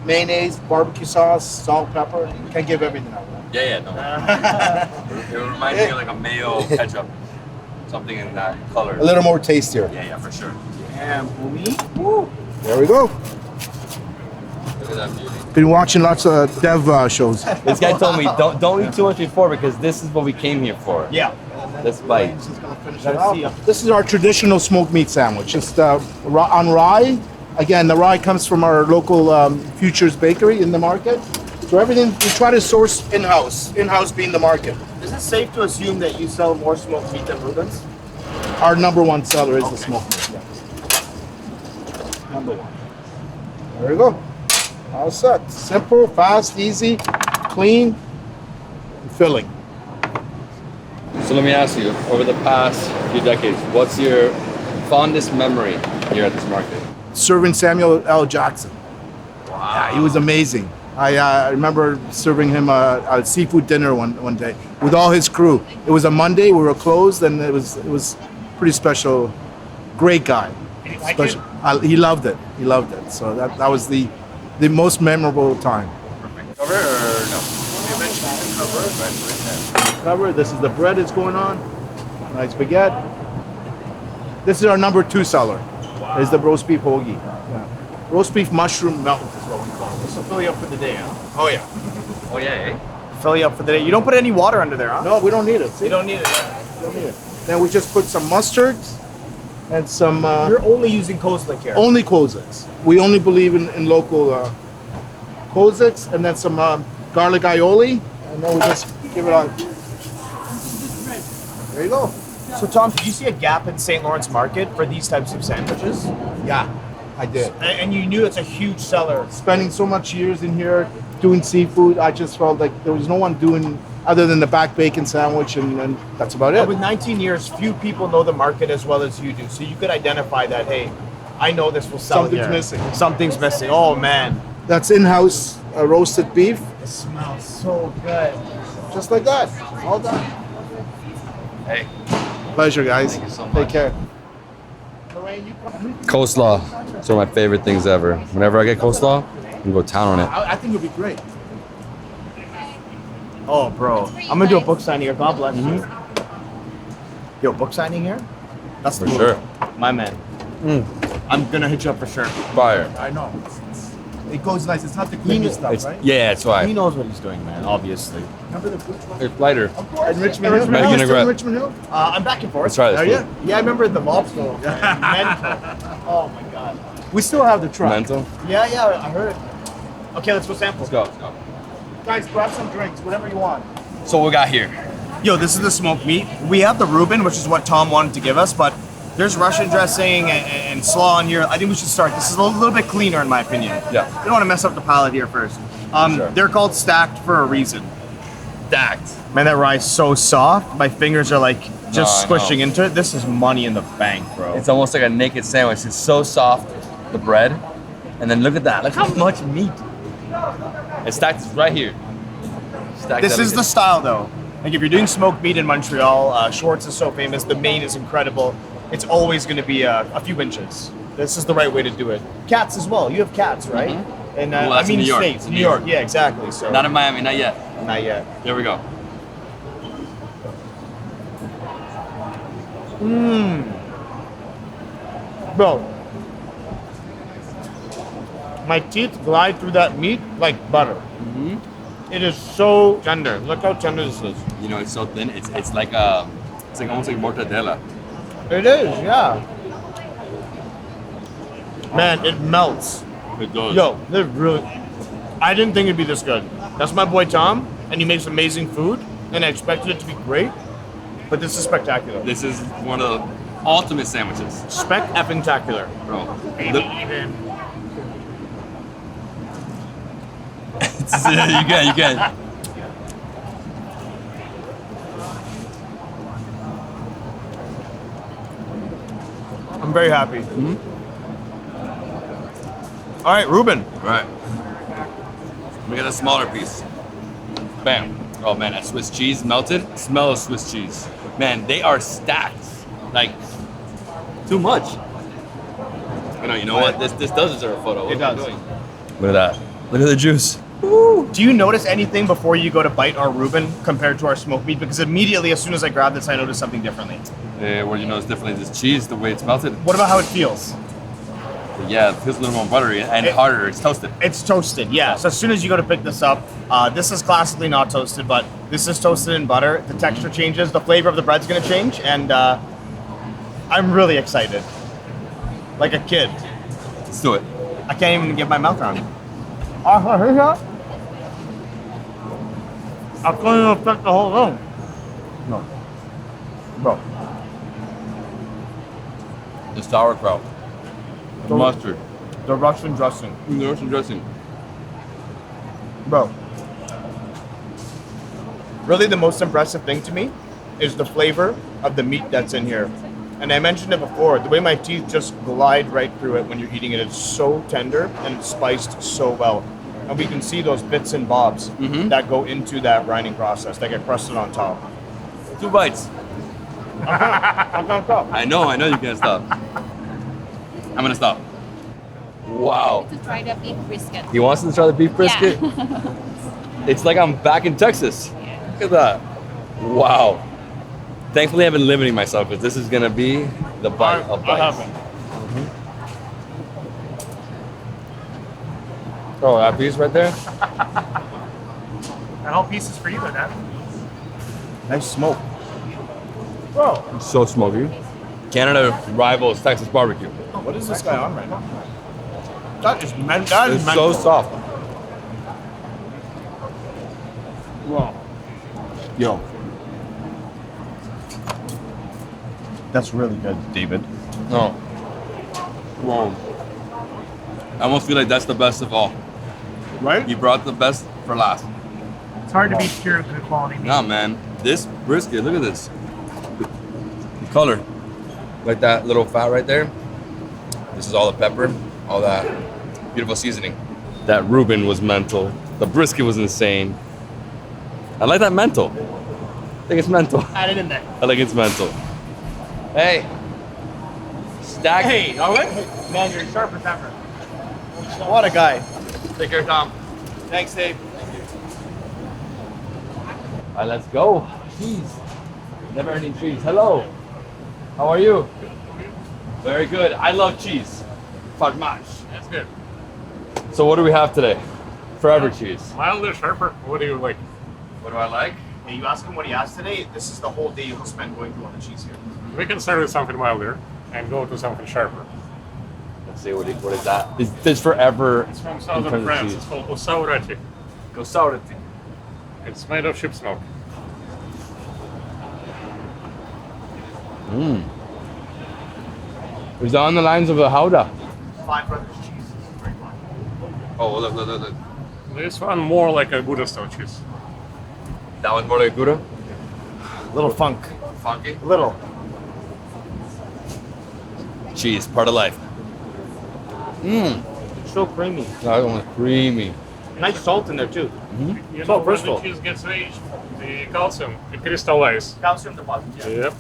mayonnaise, barbecue sauce, salt, pepper. You can't give everything out. Yeah, no. It reminds me of like a mayo ketchup. Something in that color. A little more tastier. Yeah, for sure. And me? There we go. Look at that beauty. Been watching lots of dev shows. This guy told me don't eat too much before because this is what we came here for. Yeah. Let's bite. This is our traditional smoked meat sandwich. It's on rye. Again, the rye comes from our local Futures Bakery in the market. So everything we try to source in-house. In-house being the market. Is it safe to assume that you sell more smoked meat than Reuben's? Our number one seller is the smoked meat. Yes. Number one. There we go. All set. Simple, fast, easy, clean, and filling. So let me ask you, over the past few decades, what's your fondest memory here at this market? Serving Samuel L. Jackson. Wow. Yeah, he was amazing. I remember serving him a seafood dinner one day with all his crew. It was a Monday. We were closed, and it was pretty special. Great guy. Special. He loved it. He loved it. So that was the most memorable time. Cover or no? Cover. This is the bread that's going on. Nice baguette. This is our number 2 seller. Wow. Is the roast beef hoagie. Yeah. Roast beef mushroom melt is what we call it. This will fill you up for the day, huh? Oh yeah. Oh yeah, eh? Fill you up for the day. You don't put any water under there, huh? No, we don't need it. See? You don't need it. We don't need it. Then we just put some mustard and some. You're only using Kozlik here. Only Kozik's. We only believe in local Kozik's, and then some garlic aioli, and then we just give it on. There you go. So Tom, did you see a gap in St. Lawrence Market for these types of sandwiches? Yeah, I did. And you knew it's a huge seller. Spending so much years in here, doing seafood. I just felt like there was no one doing other than the back bacon sandwich, and that's about it. With 19 years, few people know the market as well as you do. So you could identify that, hey, I know this will sell Something's here. missing. Something's missing. Oh, man. That's in-house roasted beef, It smells so good. just like that. All done. Hey, Pleasure, guys. thank you so much. Take care. Coleslaw. It's one of my favorite things ever. Whenever I get coleslaw, I can go town on it. I think it'll be great. Oh, bro. I'm going to do a book signing here. God bless you. Yo, book signing here? That's For the move. sure. My man. I'm going to hit you up for sure. Fire. I know. It goes nice. It's not the creamy stuff, It's, right? yeah, that's why. He knows what he's doing, man, obviously. Remember the food truck? It's lighter. In Richmond Hill? Richmond Are you Hill. still in Richmond Hill? I'm back and forth. Let's try this. Are you? Yeah, I remember the lobster. Mental. Oh, my God. We still have the truck. Mental. Yeah, I heard it. Okay, let's go sample. Let's go. Let's go. Guys, grab some drinks, whatever you want. So what we got here? Yo, this is the smoked meat. We have the Reuben, which is what Tom wanted to give us, but there's Russian dressing and slaw on here. I think we should start. This is a little bit cleaner, in my opinion. Yeah. We don't want to mess up the palate here first. Sure. They're called stacked for a reason. Stacked. Man, that rye's so soft. My fingers are like just No, I squishing know. into it. This is money in the bank, bro. It's almost like a naked sandwich. It's so soft, the bread. And then look at that. Look how much meat. It's stacked right here. Stacked This is everything. the style, though. Like if you're doing smoked meat in Montreal, Schwartz is so famous. The main is incredible. It's always going to be a few inches. This is the right way to do it. Cats as well. You have cats, right? And Well, I that's in mean New York. States. New York. Yeah, exactly. So Not in Miami, not yet. not yet. Here we go. Bro, my teeth glide through that meat like butter. It is so tender. Look how tender this is. You know, it's so thin. It's like almost like mortadella. It is, yeah. Man, it melts. It does. Yo, they're really. I didn't think it'd be this good. That's my boy Tom, and he makes amazing food, and I expected it to be great, but this is spectacular. This is one of the ultimate sandwiches. Spec-effing-tacular. Bro. You can. I'm very happy. All right, Reuben. Right. We got a smaller piece. Bam. Oh man, that Swiss cheese melted. Smell of Swiss cheese. Man, they are stacked. Like, too much. You know what? This does deserve a photo. It does. Look at that. Look at the juice. Do you notice anything before you go to bite our Reuben compared to our smoked meat? Because immediately, as soon as I grab this, I notice something differently. What you know is differently this cheese, the way it's melted. What about how it feels? Yeah, it feels a little more buttery and harder. It's toasted. It's toasted, yeah. So as soon as you go to pick this up, this is classically not toasted, but this is toasted in butter. The texture changes, the flavor of the bread's gonna change, and I'm really excited. Like a kid. Let's do it. I can't even get my mouth around it. I couldn't even affect the whole thing. No. Bro. The sauerkraut. The mustard. The Russian dressing. The Russian dressing. Bro. Really the most impressive thing to me is the flavor of the meat that's in here. And I mentioned it before, the way my teeth just glide right through it when you're eating it. It's so tender and it's spiced so well. And we can see those bits and bobs that go into that grinding process that get crusted on top. 2 bites. I can't stop. I know you can't stop. I'm gonna stop. Wow. To try the beef brisket. He wants to try the beef brisket? Yeah. It's like I'm back in Texas. Look at that. Wow. Thankfully, I've been limiting myself because this is gonna be the bite of bites. I haven't. Oh, that piece right there? That whole piece is for you, though, Dad. Nice smoke. Bro. It's so smoky. Canada rivals Texas barbecue. What is this guy on right now? That is It's mental. so soft. Wow. Yo. That's really good, David. No. Whoa. I almost feel like that's the best of all. Right? You brought the best for last. It's hard to beat pure good quality meat. Nah, man. This brisket, look at this. The color. Like that little fat right there. This is all the pepper, all that beautiful seasoning. That Reuben was mental. The brisket was insane. I like that mental. I think it's mental. Add it in there. I think it's mental. Hey. Stack. Hey, all right? Man, you're sharp as ever. What a guy. Take care, Tom. Thanks, Dave. All right, let's go. Cheese. Never ending cheese. Hello. How are you? Very good. I love cheese. Fromage. That's good. So what do we have today? Forever cheese. Milder, sharper. What do you like? What do I like? Hey, you ask him what he has today, this is the whole day you'll spend going through all the cheese here. We can start with something milder and go to something sharper. Let's see, what is that? This forever. It's from in southern terms of France. cheese. It's called Osaurati. Gosaurati. It's made of ship's milk. Mmm. Is that on the lines of the Howda? Five Brothers cheese. Great one. Oh, look. This one more like a Gouda style cheese. That one's more like Gouda? Little funk. Funky? Little. Cheese, part of life. Mmm. It's so creamy. That one was creamy. Nice salt in there too. You It's know, all when Bristol. the cheese gets aged, the calcium, it crystallizes. Calcium deposit. Yeah. Yep.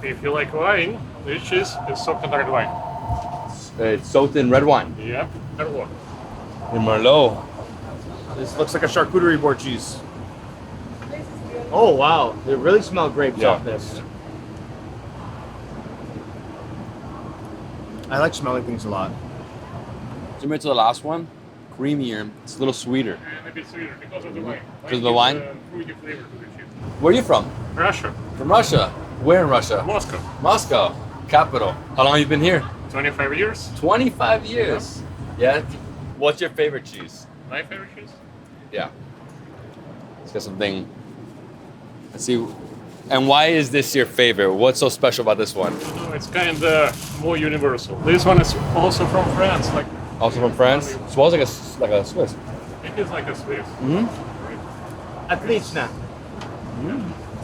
If you like wine, this cheese is soaked in red wine. It's soaked in red wine. Yep, red wine. In Merlot. This looks like a charcuterie board cheese. Oh wow, they really smell grapes Yeah. off this. I like smelling things a lot. Similar to the last one, creamier. It's a little sweeter. And a bit sweeter because of the wine. Because of the wine? Fruity flavor to the cheese. Where are you from? Russia, From Russia. Where in Russia? Moscow, Moscow, capital. How long have you been here? 25 years. 25 years. Yeah. What's your favorite cheese? My favorite cheese. Yeah. It's got something. Let's see. And why is this your favorite? What's so special about this one? No, it's kind of more universal. This one is also from France. Like Also from France. Smells like a Swiss. it is like a Swiss. Отлично.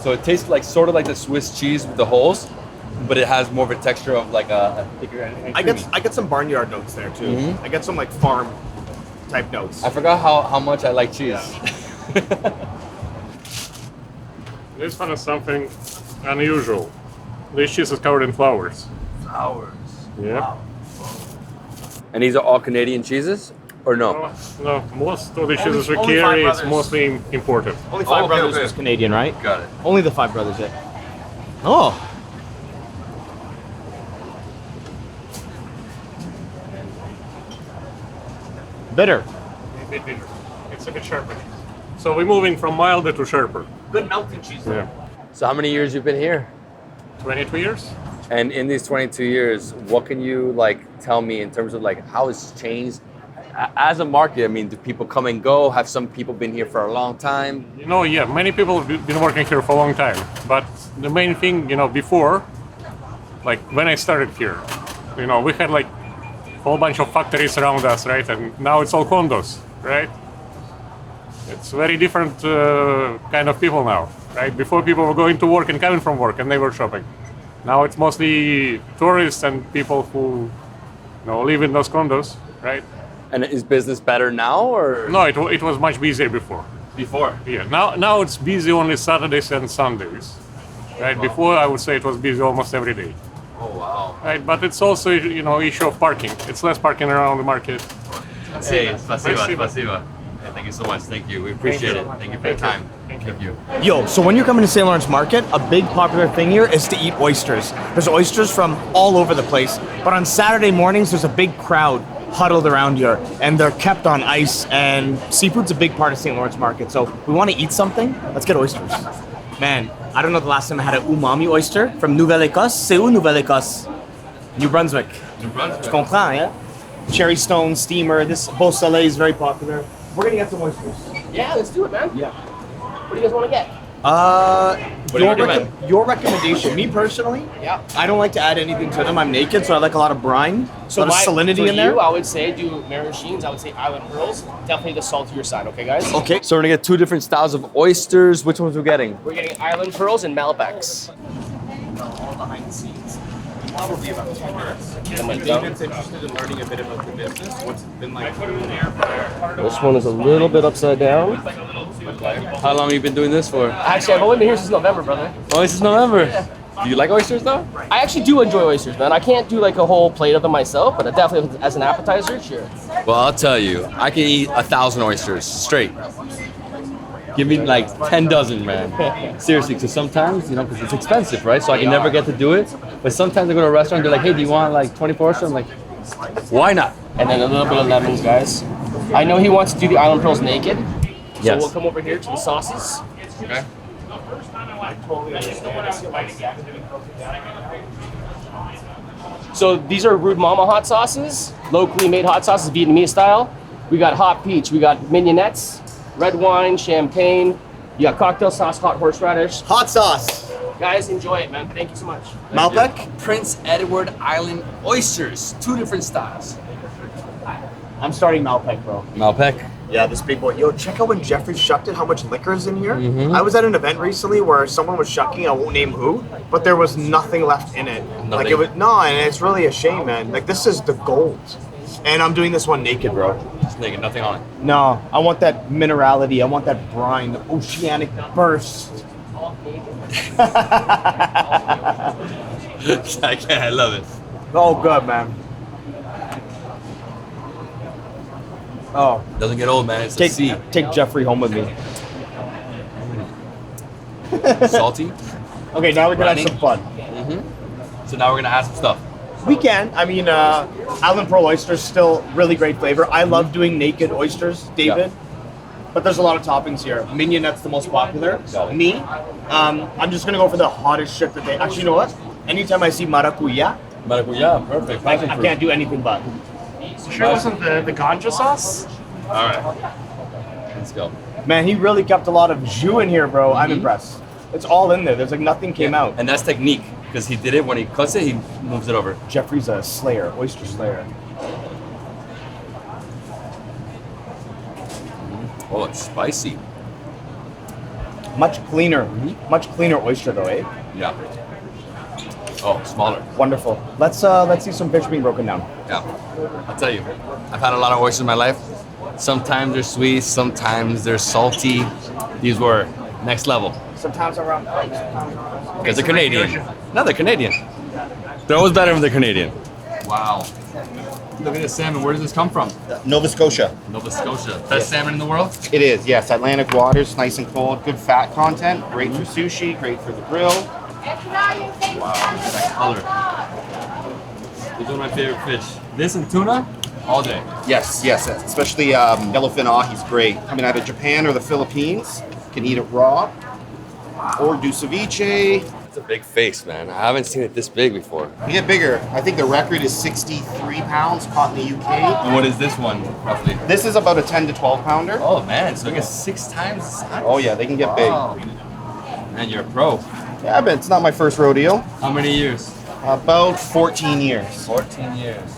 So it tastes like sort of like the Swiss cheese with the holes, but it has more of a texture of like a thicker and I creamy. get some barnyard notes there too. Mhm. I get some like farm type notes. I forgot how much I like cheese. This one is something unusual. This cheese is covered in flowers. Flowers. Yeah. And these are all Canadian cheeses? Or no? No, most of the cheeses we only Five carry is Brothers. mostly imported. Only Five okay, Brothers okay. was Canadian, right? Got it. Only the Five Brothers did. Oh. Bitter. A bit bitter. It's a bit sharper. So we're moving from milder to sharper. Good melting cheese. Yeah. So how many years you've been here? 22 years? And in these 22 years, what can you like tell me in terms of like how it's changed as a market? I mean, do people come and go? Have some people been here for a long time? You know, yeah, many people have been working here for a long time. But the main thing, you know, before, like when I started here, you know, we had like a whole bunch of factories around us, right? And now it's all condos, right? It's very different kind of people now, right? Before people were going to work and coming from work and they were shopping. Now it's mostly tourists and people who, you know, live in those condos, right? And is business better now or? No, it was much busier before. Before. Yeah, now it's busy only Saturdays and Sundays, right? Before I would say it was busy almost every day, Oh, wow. right? But it's also, you know, issue of parking. It's less parking around the market. Hey, spasiba, Spasiba. spasiba. Hey, thank you so much. Thank you. We appreciate it. Thank you for your time. Thank you. Yo, so when you're coming to St. Lawrence Market, a big popular thing here is to eat oysters. There's oysters from all over the place, but on Saturday mornings, there's a big crowd huddled around here, and they're kept on ice, and seafood's a big part of St. Lawrence Market, so we want to eat something, let's get oysters. Man, I don't know the last time I had an umami oyster from Nouvelle-Écosse. C'est où Nouvelle-Écosse? New Brunswick. New Brunswick. Tu comprends, yeah? Cherry Stone, steamer, this Beau Soleil is very popular. We're gonna get some oysters. Yeah, let's do it, man. Yeah. What do you guys want to get? What do you recommend? Your recommendation. Me personally, Yeah. I don't like to add anything to them. I'm naked, so I like a lot of brine, a lot of salinity in there. I would say do maraschines. I would say island pearls. Definitely the saltier side. Okay, guys. Okay. So we're gonna get 2 different styles of oysters. Which ones we're getting? We're getting island pearls and Malbecs. All behind the scenes. Probably about 2 minutes. David's interested in learning a bit about the business. What's it been like? This one is a little bit upside down. How long have you been doing this for? Actually, I've only been here since November, brother. Oh, this is November. Do you like oysters though? I actually do enjoy oysters, man. I can't do like a whole plate of them myself, but definitely as an appetizer, sure. Well, I'll tell you, I can eat 1,000 oysters straight. Give me like 10 dozen, man. Seriously, because sometimes, you know, because it's expensive, right? So I can never get to do it. But sometimes I go to a restaurant, they're like, hey, do you want like 24 oysters? I'm like, why not? And then a little bit of lemons, guys. I know he wants to do the island pearls naked. So Yes. we'll come over here to the sauces. Okay. So these are Rude Mama hot sauces, locally made hot sauces, Vietnamese style. We got hot peach, we got mignonettes, red wine, champagne. You got cocktail sauce, hot horseradish. Hot sauce. Guys, enjoy it, man. Thank you so much. Malbec? Prince Edward Island oysters, 2 different styles. I'm starting Malbec, bro. Malbec. Yeah, this big boy. Yo, check out when Jeffrey shucked it, how much liquor is in here. Mm-hmm. I was at an event recently where someone was shucking, I won't name who, but there was nothing left in it. Like it was, no, and it's really a shame, man. Like this is the gold. And I'm doing this one naked, bro. Just naked, nothing on it. No, I want that minerality. I want that brine, the oceanic burst. I love it. Oh, good, man. Oh, Doesn't get old, man. It's a sea. take Jeffrey home with me. Salty. Okay, now we're gonna have some fun. So now we're gonna add some stuff. We can. I mean, Island Pearl oysters still really great flavor. I love doing naked oysters, David. But there's a lot of toppings here. Mignonette's the most popular. Me, I'm just gonna go for the hottest shit that they. Actually, you know what? Anytime I see maracuya, Maracuya, perfect. I can't do anything but. Sure wasn't the ganja sauce? All right. Let's go. Man, he really kept a lot of jus in here, bro. I'm impressed. It's all in there. There's like nothing came out. And that's technique, because he did it when he cuts it, he moves it over. Jeffrey's a slayer, oyster slayer. Oh, it's spicy. Much cleaner oyster though, eh? Yeah. Oh, smaller. Wonderful. Let's see some fish being broken down. Yeah. I'll tell you, I've had a lot of oysters in my life. Sometimes they're sweet, sometimes they're salty. These were next level. Sometimes around. Because they're Canadian. No, they're Canadian. They're always better when they're Canadian. Wow. Look at this salmon. Where does this come from? Nova Scotia. Nova Scotia. Best salmon in the world? It is, yes. Atlantic waters, nice and cold, good fat content, great for sushi, great for the grill. Wow, that color. These are my favorite fish. This and tuna, all day. Yes, yes, especially yellowfin ahi's great. Coming out of Japan or the Philippines, can eat it raw or do ceviche. It's a big face, man. I haven't seen it this big before. They get bigger. I think the record is 63 pounds caught in the UK. And what is this one, roughly? This is about a 10 to 12 pounder. Oh, man, so I guess 6 times the size? Oh yeah, they can get big. Man, you're a pro. Yeah, but it's not my first rodeo. How many years? About 14 years. 14 years.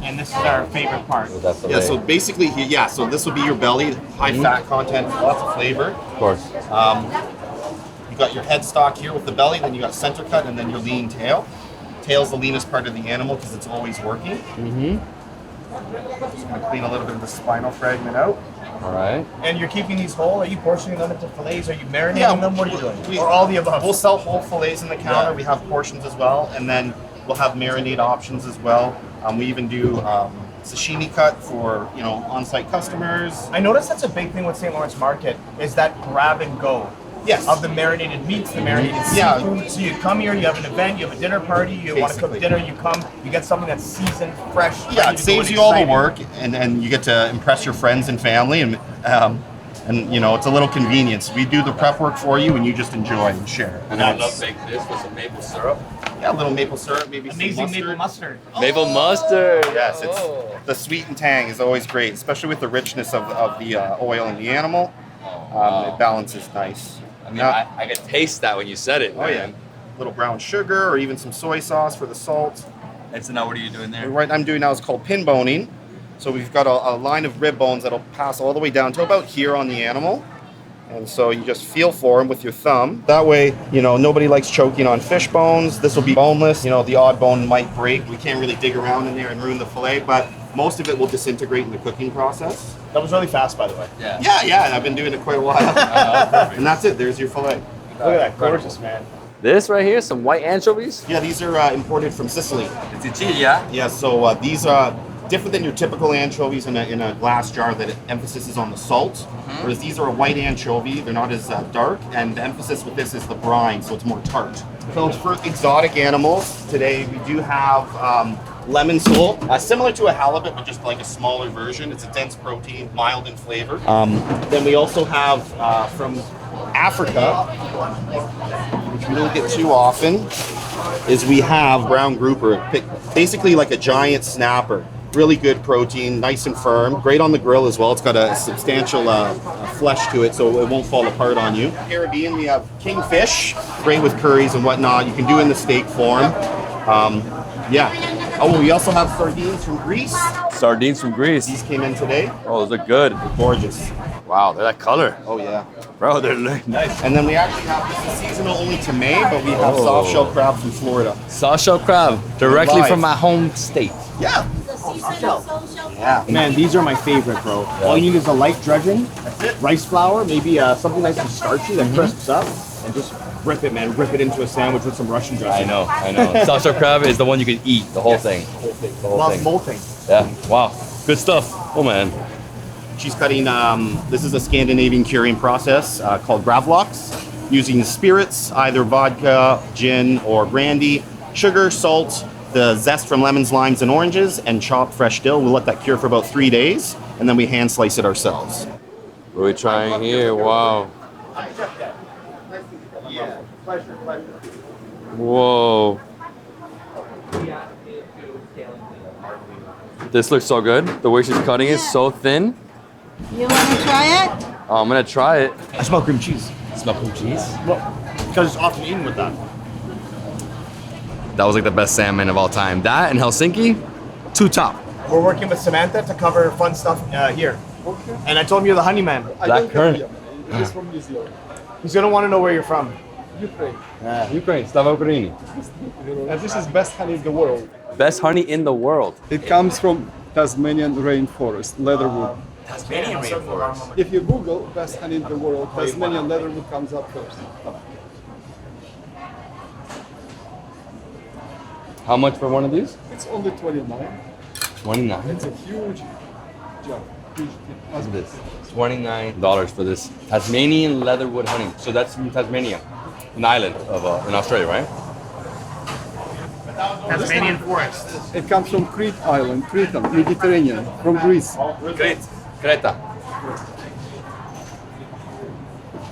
And this is our favorite part. Yeah, so basically, yeah, so this would be your belly, high fat content, lots of flavor. Of course. You got your headstock here with the belly, then you got center cut, and then your lean tail. Tail's the leanest part of the animal because it's always working. Just gonna clean a little bit of the spinal fragment out. All right. And you're keeping these whole? Are you portioning them into fillets? Are you marinating them? What are you doing? Or all the above? We'll sell whole fillets in the counter. We have portions as well, and then we'll have marinade options as well. We even do sashimi cut for on-site customers. I noticed that's a big thing with St. Lawrence Market is that grab and go. Yes. Of the marinated meats, the marinated seafood. So you come here, you have an event, you have a dinner party, you want to cook dinner, you come, you get something that's seasoned, fresh. Yeah, it saves you all the work, and you get to impress your friends and family, and it's a little convenience. We do the prep work for you, and you just enjoy and share. And I love baked this with some maple syrup. Yeah, a little maple syrup, maybe amazing some maple mustard. Maple mustard. Yes, it's the sweet and tang is always great, especially with the richness of the oil in the animal. It balances nice. I mean, I could taste that when you said it. Oh yeah, little brown sugar or even some soy sauce for the salt. And so now what are you doing there? What I'm doing now is called pin boning. So we've got a line of rib bones that'll pass all the way down to about here on the animal. And so you just feel for them with your thumb. That way, you know, nobody likes choking on fish bones. This will be boneless. You know, the odd bone might break. We can't really dig around in there and ruin the fillet, but most of it will disintegrate in the cooking process. That was really fast, by the way. Yeah, I've been doing it quite a while. And that's it, there's your fillet. Look at that, gorgeous, man. This right here, some white anchovies? Yeah, these are imported from Sicily. Sicily, yeah? Yeah, so these are different than your typical anchovies in a glass jar that emphasis is on the salt. Whereas these are a white anchovy, they're not as dark, and the emphasis with this is the brine, so it's more tart. So for exotic animals, today we do have lemon sole, similar to a halibut, but just like a smaller version. It's a dense protein, mild in flavor. Then we also have from Africa, which we don't get too often, is we have brown grouper, basically like a giant snapper. Really good protein, nice and firm, great on the grill as well. It's got a substantial flesh to it, so it won't fall apart on you. Caribbean, we have kingfish, great with curries and whatnot. You can do in the steak form. Yeah. Oh, we also have sardines from Greece. Sardines from Greece. These came in today. Oh, those are good. They're gorgeous. Wow, they're that color. Oh yeah. Bro, they're nice. And then we actually have, this is seasonal only to May, but we have soft shell crab from Florida. Soft shell crab, directly Live. from my home state. Yeah. Yeah. Man, these are my favorite, bro. All you need is a light dredging, rice flour, maybe something nice and starchy that crisps up, and just rip it, man. Rip it into a sandwich with some Russian dressing. I know. Soft shell crab is the one you can eat, the whole thing. The whole thing. Molting. Yeah, wow. Good stuff. Oh, man. She's cutting, this is a Scandinavian curing process called gravlax, using spirits, either vodka, gin, or brandy, sugar, salt, the zest from lemons, limes, and oranges, and chopped fresh dill. We'll let that cure for about 3 days, and then we hand slice it ourselves. What are we trying here? Wow. Yeah. Pleasure. Whoa. This looks so good. The way she's cutting it is so thin. You want to try it? Oh, I'm gonna try it. I smell cream cheese. Smell cream cheese? Well, because it's often eaten with that. That was like the best salmon of all time. That and Helsinki, two top. We're working with Samantha to cover fun stuff here. Okay. And I told him you're the honey man. Black currant. He's from New Zealand. He's gonna want to know where you're from. Ukraine. Ukraine, Slava Ukraini. And this is best honey in the world. Best honey in the world. It comes from Tasmanian rainforest, leatherwood. Tasmanian rainforest. If you Google best honey in the world, Tasmanian leatherwood comes up first. How much for one of these? It's only 29. 29. It's a huge job. What's this? $29 for this Tasmanian leatherwood honey. So that's from Tasmania, an island of in Australia, right? Tasmanian forest. It comes from Crete Island, Crete, Mediterranean, from Greece. Creta.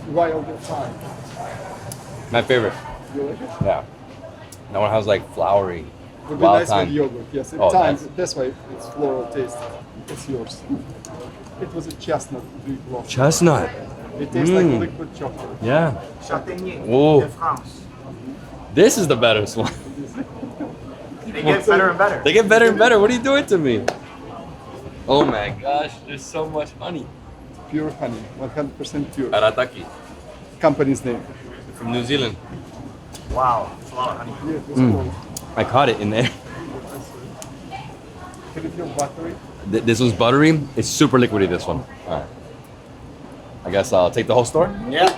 Wild time. My favorite. You like it? Yeah. That one has like flowery. Would be wild nice thyme. with yogurt. Yes, at Oh, times nice. this way it's floral taste. It's yours. It was a chestnut deep roast. Chestnut. It tastes like liquid chocolate. Yeah. Châtaignier Whoa. de France. This is the best one. They get better and better. They get better and better. What are you doing to me? Oh my gosh, there's so much honey. Pure honey, 100% pure. Arataki. Company's name. From New Zealand. Wow, it's a lot of honey. Yeah, it's cool. I caught it in there. Can it feel buttery? This one's buttery. It's super liquidy, this one. All right. I guess I'll take the whole store? Yeah.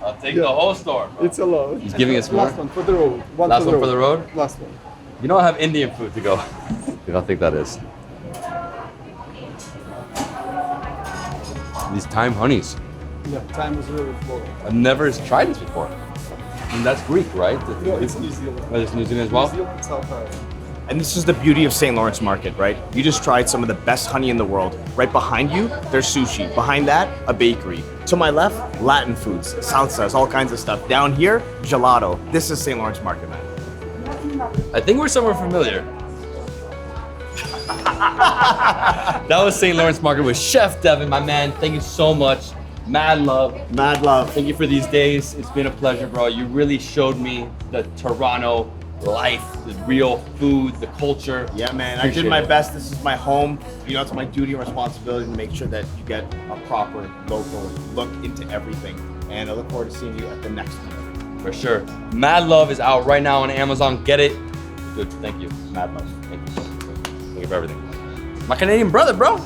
I'll take the whole store. It's a lot. He's giving us more. Last one for the road. Last one for the road? Last one. You know I have Indian food to go. Dude, I think that is. These thyme honeys. Yeah, time was really floral. I've never tried this before. And that's Greek, right? No, it's New Zealand. Oh, it's New Zealand as well? New Zealand, South Island. And this is the beauty of St. Lawrence Market, right? You just tried some of the best honey in the world. Right behind you, there's sushi. Behind that, a bakery. To my left, Latin foods, salsas, all kinds of stuff. Down here, gelato. This is St. Lawrence Market, man. I think we're somewhere familiar. That was St. Lawrence Market with Chef Devin, my man. Thank you so much. Mad love. Mad love. Thank you for these days. It's been a pleasure, bro. You really showed me the Toronto life, the real food, the culture. Yeah, man. I did my best. This is my home. You know, it's my duty and responsibility to make sure that you get a proper local look into everything. And I look forward to seeing you at the next one. For sure. Mad Love is out right now on Amazon. Get it. Dude, thank you. Mad love. Thank you. Thank you for everything. My Canadian brother, bro.